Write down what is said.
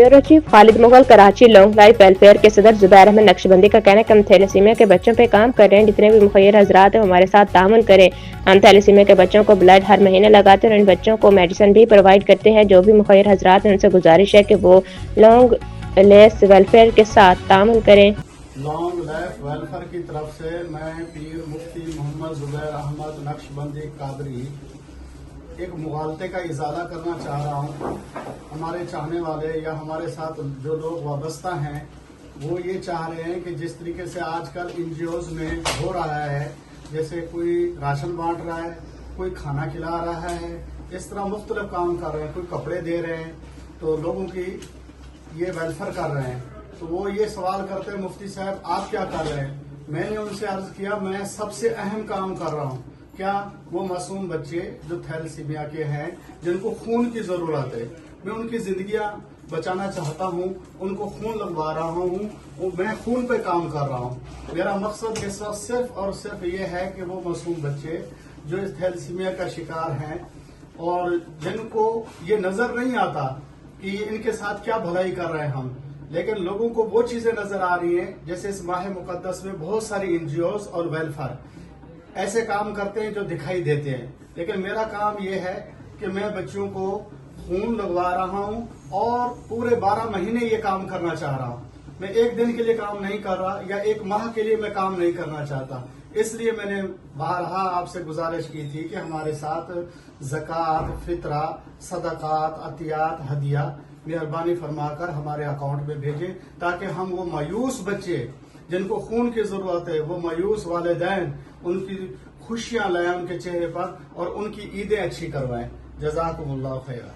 Bureau chief Khalid Mughal Karachi long life welfare के सदर जुबैर अहमद नक्शबंदी का कहना है कि हम थैलेसीमिया के बच्चों पे काम कर रहे हैं। जितने भी मुखिर हजरात हैं हमारे साथ तामुन करें। हम थैलेसीमिया के बच्चों को ब्लड हर महीने लगाते हैं और इन बच्चों को मेडिसिन भी प्रोवाइड करते हैं। जो भी मुखिर हजरात हैं उनसे गुजारिश है कि वो लॉन्ग लाइफ वेलफेयर के साथ तामुन करें। लॉन्ग लाइफ वेलफेयर की तरफ से मैं पीर मुफ्ती मोहम्मद जुबैर अहमद नक्शबंदी कादरी एक मुगालते का इजाला करना चाह रहा हूँ। हमारे चाहने वाले या हमारे साथ जो लोग वाबस्ता हैं वो ये चाह रहे हैं कि जिस तरीके से आजकल एनजीओज में हो रहा है, जैसे कोई राशन बांट रहा है, कोई खाना खिला रहा है, इस तरह मुख्तलिफ काम कर रहे हैं, कोई कपड़े दे रहे हैं, तो लोगों की ये वेलफेयर कर रहे हैं। तो वो ये सवाल करते हैं मुफ्ती साहब आप क्या कर रहे हैं। मैंने उनसे अर्ज किया मैं सबसे अहम काम कर रहा हूँ। क्या वो मासूम बच्चे जो थैलेसीमिया के हैं, जिनको खून की जरूरत है, मैं उनकी जिंदगियां बचाना चाहता हूँ, उनको खून लगवा रहा हूँ, मैं खून पे काम कर रहा हूँ। मेरा मकसद इस वक्त सिर्फ और सिर्फ ये है कि वो मासूम बच्चे जो इस थैलेसीमिया का शिकार हैं और जिनको ये नजर नहीं आता कि इनके साथ क्या भलाई कर रहे हैं हम, लेकिन लोगों को वो चीजें नजर आ रही हैं। जैसे इस माह मुकद्दस में बहुत सारी एनजीओज और वेलफेयर ऐसे काम करते हैं जो दिखाई देते हैं, लेकिन मेरा काम ये है कि मैं बच्चों को खून लगवा रहा हूं और पूरे 12 महीने ये काम करना चाह रहा हूं। मैं एक दिन के लिए काम नहीं कर रहा या एक माह के लिए मैं काम नहीं करना चाहता। इसलिए मैंने बारहा आपसे गुजारिश की थी कि हमारे साथ ज़कात, फितरा, सदकात, अतियात, हदिया मेहरबानी फरमाकर हमारे अकाउंट में भेजें, ताकि हम वो मायूस बच्चे जिनको खून की जरूरत है, वो मायूस वालिदैन उनकी खुशियां लाएं उनके चेहरे पर और उनकी ईदें अच्छी करवाएं। जज़ाकुमुल्लाह खैरा।